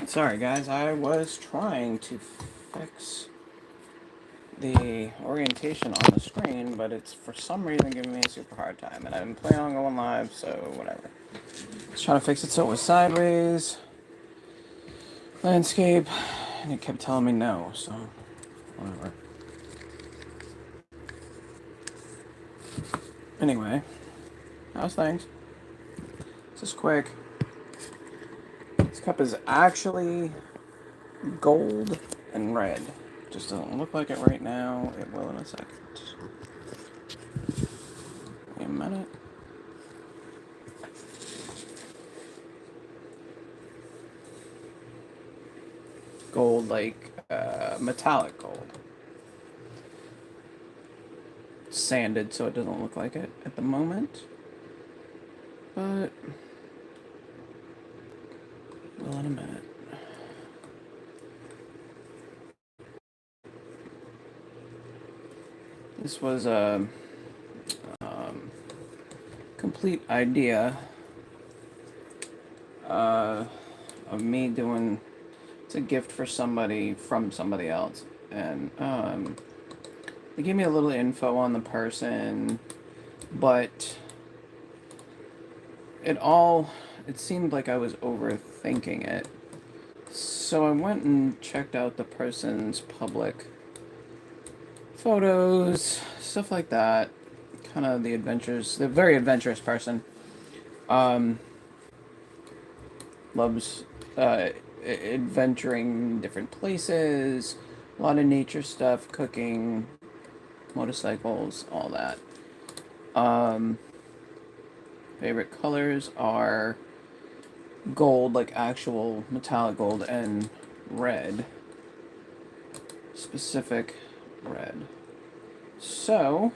Sorry guys, I was trying to fix the orientation on the screen, but it's for some reason giving me a super hard time, and I didn't plan on going live, so whatever. I was trying to fix it so it was sideways, landscape, and it kept telling me no, so whatever. Anyway, how's things? Just quick. This cup is actually gold and red. Just doesn't look like it right now. It will in a second. Wait a minute. Gold, like metallic gold. Sanded so it doesn't look like it at the moment. But well, in a minute. This was a complete idea of me doing. It's a gift for somebody from somebody else, and they gave me a little info on the person, but it seemed like I was overthinking it. So I went and checked out the person's public photos, stuff like that. Kind of the adventures. They're a very adventurous person. Loves adventuring different places, a lot of nature stuff, cooking, motorcycles, all that. Favorite colors are gold, like actual metallic gold, and red. Specific red. So,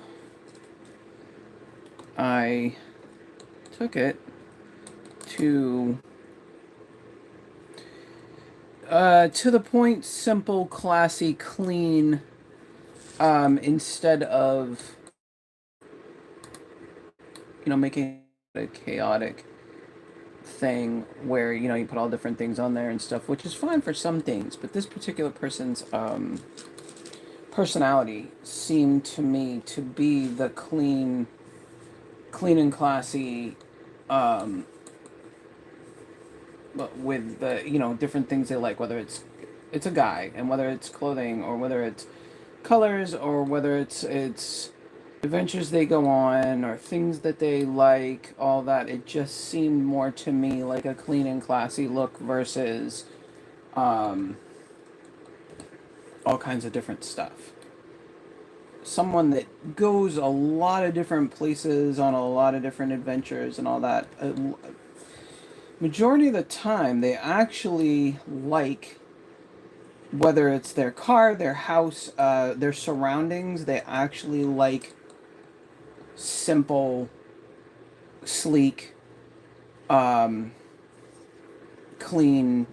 I took it to the point, simple, classy, clean, instead of, making a chaotic thing where, you put all different things on there and stuff, which is fine for some things, but this particular person's, personality seemed to me to be the clean and classy, but with the different things they like, whether it's a guy, and whether it's clothing, or whether it's colors, or whether it's adventures they go on, or things that they like, all that. It just seemed more to me like a clean and classy look versus all kinds of different stuff. Someone that goes a lot of different places on a lot of different adventures and all that. Majority of the time, they actually like, whether it's their car, their house, their surroundings, they actually like simple, sleek, clean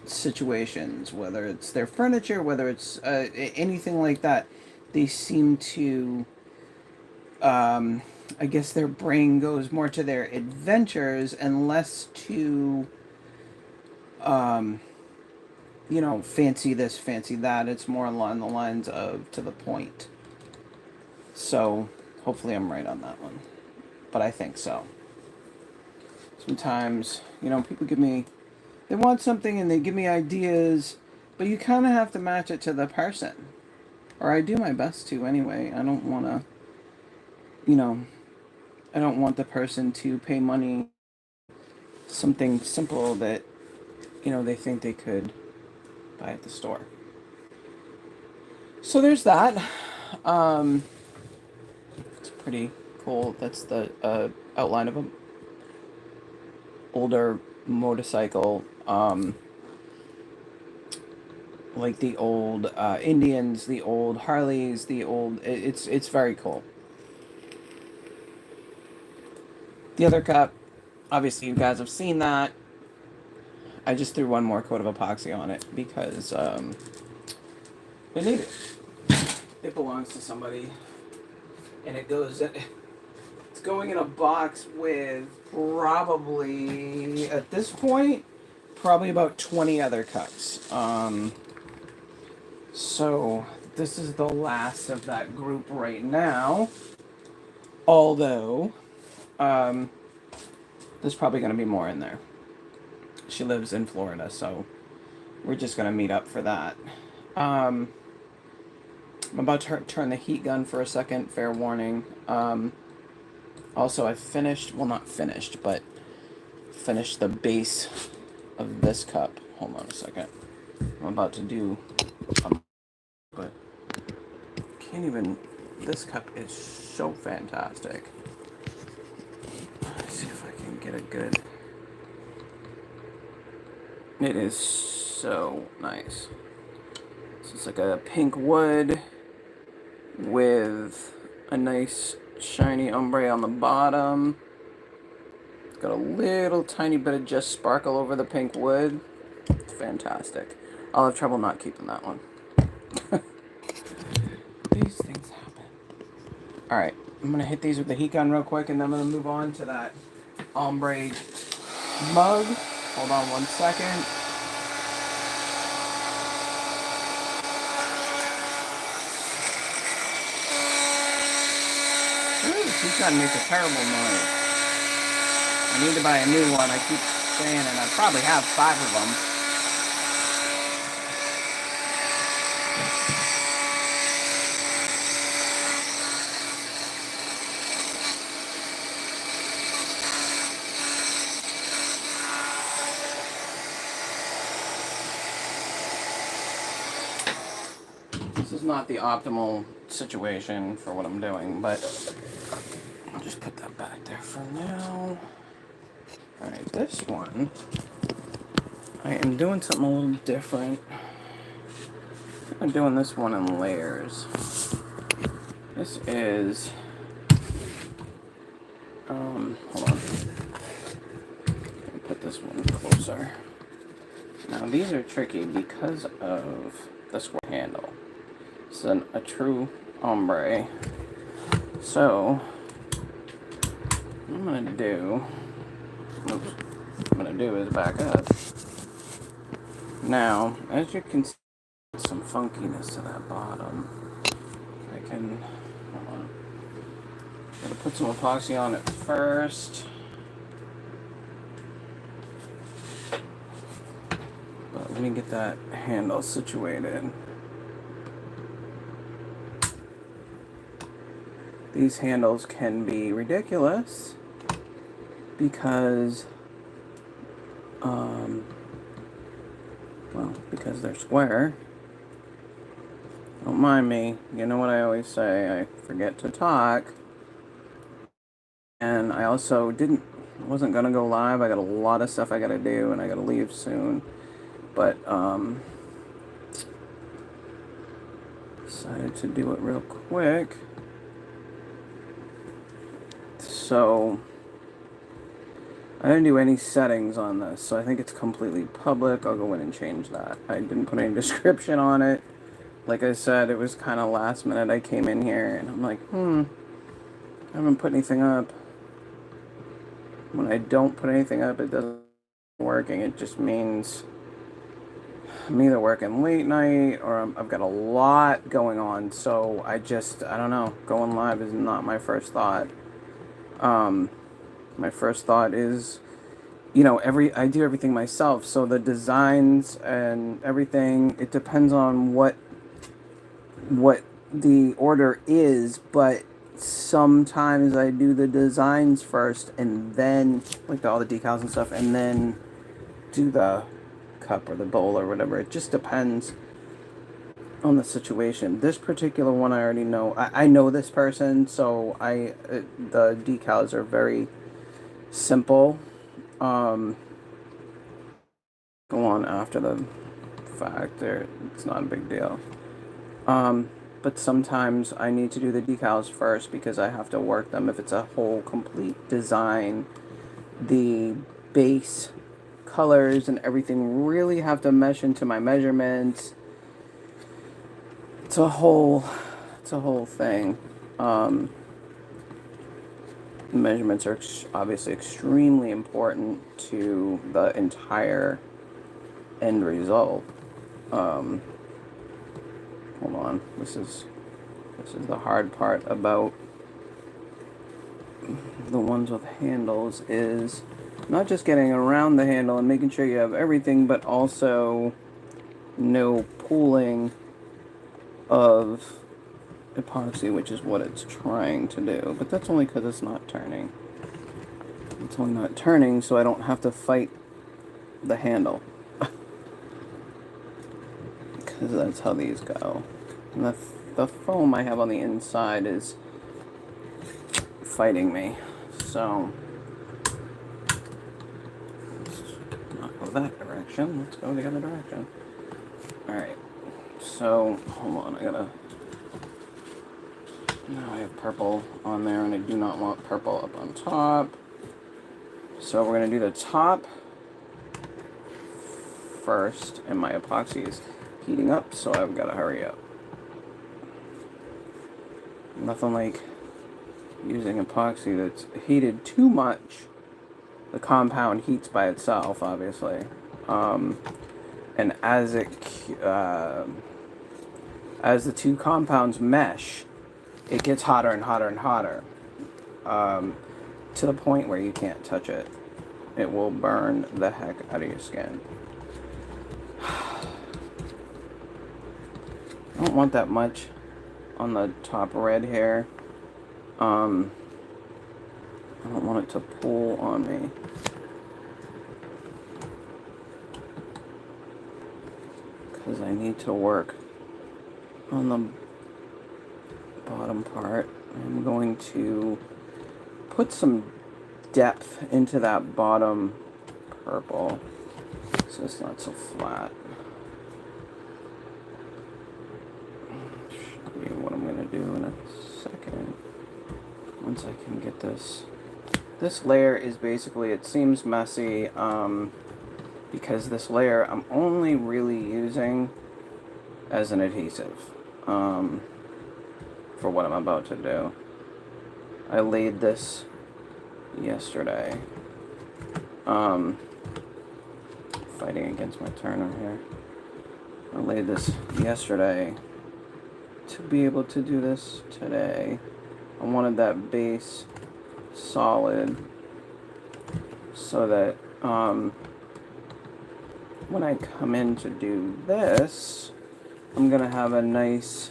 situations. Whether it's their furniture, whether it's anything like that, they seem to. I guess their brain goes more to their adventures and less to, fancy this, fancy that. It's more along the lines of to the point. So, hopefully, I'm right on that one. But I think so. Sometimes, people they want something and they give me ideas, but you kind of have to match it to the person. Or I do my best to anyway. I don't want to, I don't want the person to pay money something simple that, they think they could buy at the store. So there's that. It's pretty cool. That's the outline of a older motorcycle, like the old Indians, the old Harleys, the old. It's very cool. The other cup, obviously, you guys have seen that. I just threw one more coat of epoxy on it because they need it. It belongs to somebody, and it's going in a box with probably, at this point, probably about 20 other cuts. So this is the last of that group right now. Although, there's probably going to be more in there. She lives in Florida, so we're just going to meet up for that. I'm about to turn the heat gun for a second, fair warning. Also, I finished, well, not finished, but finished the base of this cup. Hold on a second. I'm about to do, but can't even, this cup is so fantastic. Let's see if I can get it good. It is so nice. So it's like a pink wood with a nice shiny ombre on the bottom. It's got a little tiny bit of just sparkle over the pink wood. It's fantastic. I'll have trouble not keeping that one. These things happen. Alright, I'm going to hit these with the heat gun real quick, and then I'm going to move on to that ombre mug. Hold on one second. Ooh, he's got to make a terrible noise. I need to buy a new one. I keep saying it. I probably have 5 of them. This is not the optimal situation for what I'm doing, but I'll just put that back there for now. Alright, this one, I am doing something a little different. I'm doing this one in layers. This is, hold on. Let me put this one closer. Now these are tricky because of the square handle. It's a true ombre. So, what I'm gonna do, is back up. Now, as you can see, some funkiness to that bottom. I can, hold on. Gotta put some epoxy on it first. But let me get that handle situated. These handles can be ridiculous because, well, because they're square. Don't mind me. You know what I always say, I forget to talk. And I also wasn't gonna go live. I got a lot of stuff I gotta do, and I gotta leave soon. But, decided to do it real quick. So, I didn't do any settings on this, so I think it's completely public. I'll go in and change that. I didn't put any description on it. Like I said, it was kind of last minute. I came in here, and I'm like, I haven't put anything up. When I don't put anything up, it doesn't working. It just means I'm either working late night or I've got a lot going on. So I don't know. Going live is not my first thought. My first thought is, I do everything myself. So the designs and everything, it depends on what the order is, but sometimes I do the designs first and then, like all the decals and stuff, and then do the cup or the bowl or whatever. It just depends on the situation. This particular one I already know. I know this person, so the decals are very simple. Go on after the fact. It's not a big deal. But sometimes I need to do the decals first because I have to work them. If it's a whole complete design, the base colors and everything really have to mesh into my measurements. It's a whole thing. Measurements are obviously extremely important to the entire end result. Hold on. This is the hard part about the ones with handles, is not just getting around the handle and making sure you have everything, but also no pooling of epoxy, which is what it's trying to do. But that's only because it's not turning. It's only not turning, so I don't have to fight the handle. Because that's how these go. And the foam I have on the inside is fighting me. So, let's not go that direction. Let's go the other direction. Alright. So, hold on. Now I have purple on there, and I do not want purple up on top. So we're going to do the top first, and my epoxy is heating up, so I've got to hurry up. Nothing like using epoxy that's heated too much. The compound heats by itself, obviously. And as the two compounds mesh, it gets hotter and hotter and hotter. To the point where you can't touch it. It will burn the heck out of your skin. I don't want that much on the top red here. I don't want it to pull on me. Because I need to work on the bottom part. I'm going to put some depth into that bottom purple so it's not so flat. I'll show you what I'm going to do in a second once I can get this. This layer is basically, it seems messy because this layer I'm only really using as an adhesive for what I'm about to do. I laid this yesterday. Fighting against my turner here. I laid this yesterday to be able to do this today. I wanted that base solid so that when I come in to do this, I'm gonna have a nice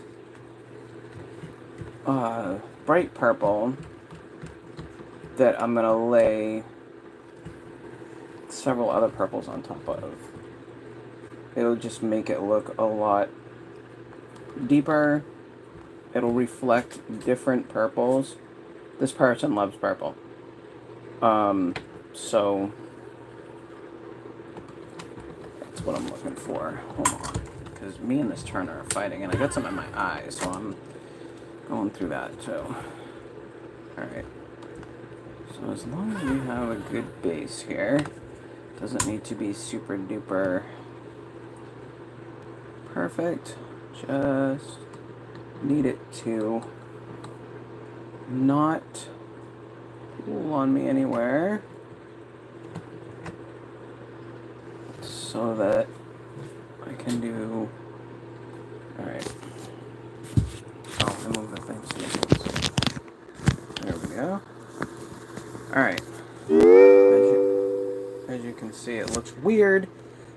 bright purple that I'm gonna lay several other purples on top of. It'll just make it look a lot deeper. It'll reflect different purples. This person loves purple. So that's what I'm looking for. Hold on. Because me and this turner are fighting, and I got some in my eye, so I'm going through that too. Alright. So as long as you have a good base here, doesn't need to be super duper perfect. Just need it to not pull on me anywhere so that I can do. Alright. Oh, I moved the thing so you can see. There we go. Alright. As you can see, it looks weird,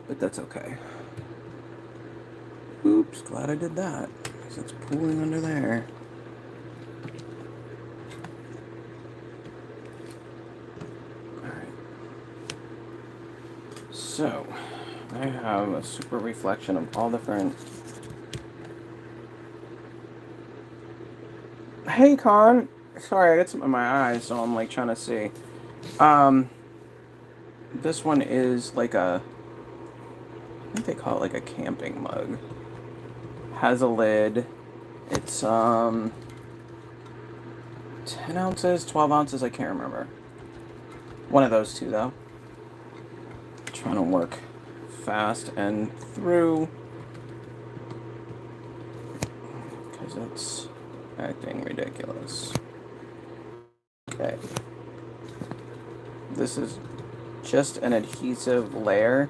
but that's okay. Oops, glad I did that, because it's pooling under there. Alright. So, I have a super reflection of all different... Hey, Con! Sorry, I got something in my eyes, so I'm like trying to see. This one is like a... I think they call it like a camping mug. Has a lid. It's 10 ounces, 12 ounces, I can't remember. One of those two though. Trying to work fast and through because it's acting ridiculous. Okay. This is just an adhesive layer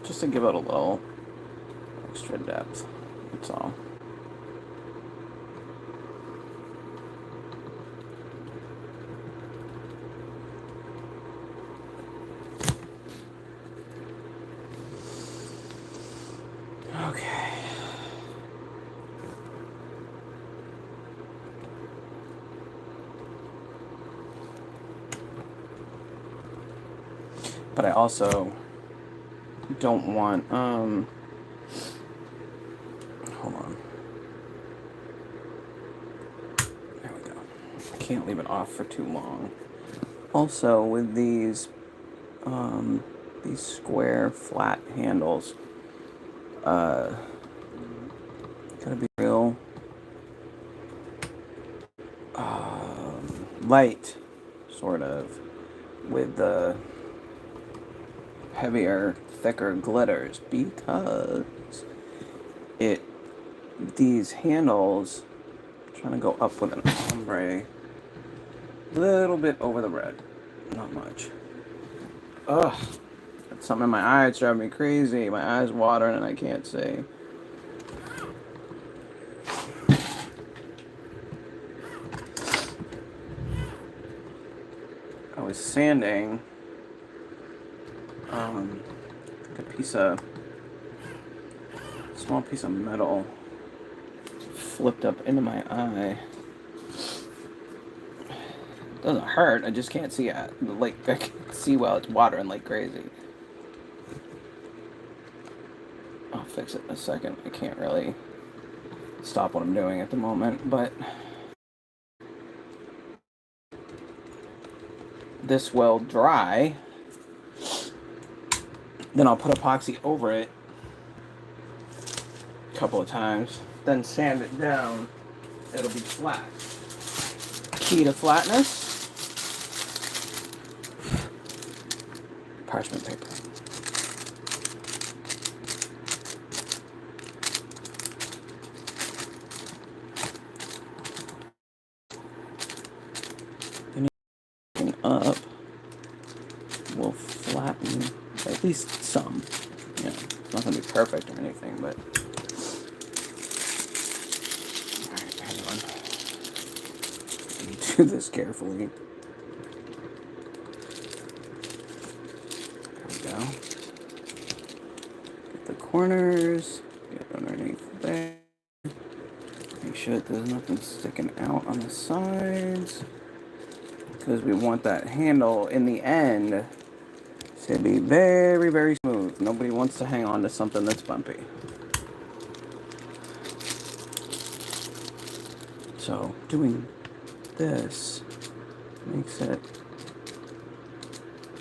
Just to give it a little extra depth. That's all. Okay. But I also don't want, hold on. There we go. I can't leave it off for too long. Also, with these square flat handles, gotta be real light, sort of, with the heavier, thicker glitters, because these handles, I'm trying to go up with an ombre, a little bit over the red, not much. Ugh, got something in my eye, it's driving me crazy. My eyes watering and I can't see. I was sanding a small piece of metal flipped up into my eye. It doesn't hurt, I just can't see it. Like, I can see while it's watering like crazy. I'll fix it in a second. I can't really stop what I'm doing at the moment, but this will dry. Then I'll put epoxy over it a couple of times, then sand it down. It'll be flat. Key to flatness: parchment paper. Anything up will flatten at least some. You know, it's not going to be perfect or anything, but. Alright, hang on. I need to do this carefully. There we go. Get the corners, get underneath there. Make sure that there's nothing sticking out on the sides, because we want that handle in the end to be very, very smooth. Nobody wants to hang on to something that's bumpy. So doing this makes it,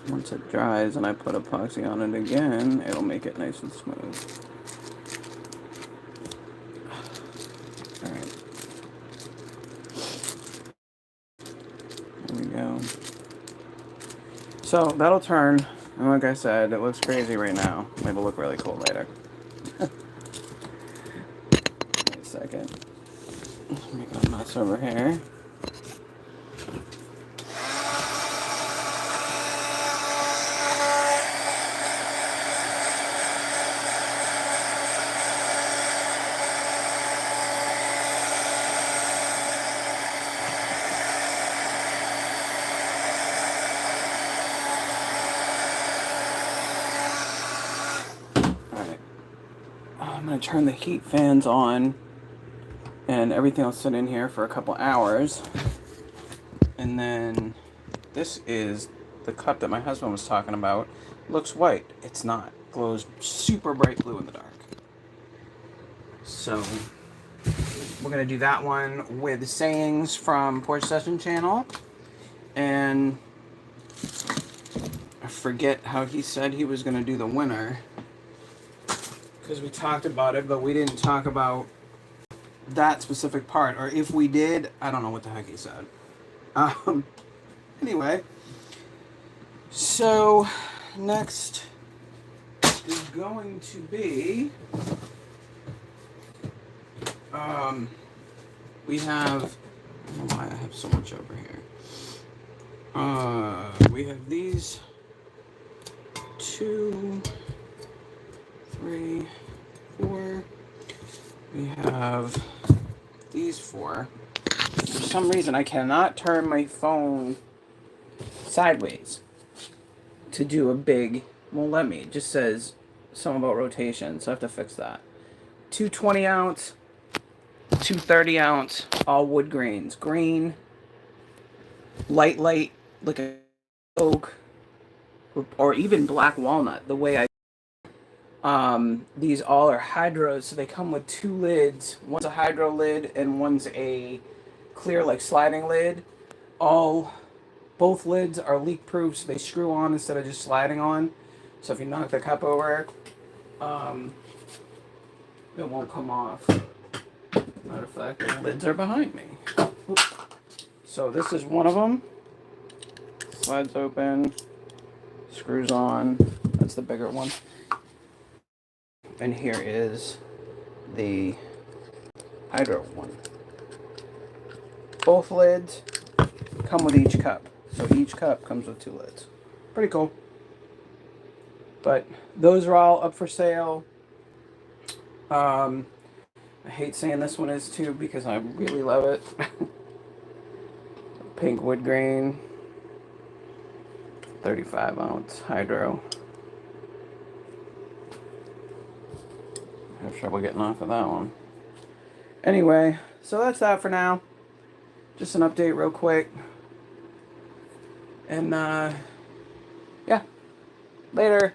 once it dries and I put epoxy on it again, it'll make it nice and smooth. Alright. There we go. So that'll turn. And like I said, it looks crazy right now. Maybe it'll look really cool later. Wait a second. Let's make a mess over here. I'm going to turn the heat fans on, and everything will sit in here for a couple hours. And then this is the cup that my husband was talking about. Looks white. It's not. Glows super bright blue in the dark. So we're going to do that one with sayings from Porch Session channel. And I forget how he said he was going to do the winner, because we talked about it, but we didn't talk about that specific part. Or if we did, I don't know what the heck he said. Anyway, so next is going to be, we have, I don't know why I have so much over here. We have these 2, 3, 4. We have these 4. For some reason, I cannot turn my phone sideways to do a big, won't let me. It just says something about rotation, so I have to fix that. 2 20-ounce, 2 30-ounce, all wood grains. Green, light, like a oak, or even black walnut, the way I these all are hydros, so they come with 2 lids. One's a hydro lid and one's a clear, like, sliding lid. Both lids are leak proof, so they screw on instead of just sliding on. So if you knock the cup over, it won't come off. Matter of fact, the lids are behind me. So this is one of them. Slides open, screws on. That's the bigger one. And here is the hydro one. Both lids come with each cup. So each cup comes with 2 lids. Pretty cool. But those are all up for sale. I hate saying this one is too because I really love it. Pink wood grain. 35-ounce hydro. I have trouble getting off of that one. Anyway, so that's that for now. Just an update real quick. And yeah. Later.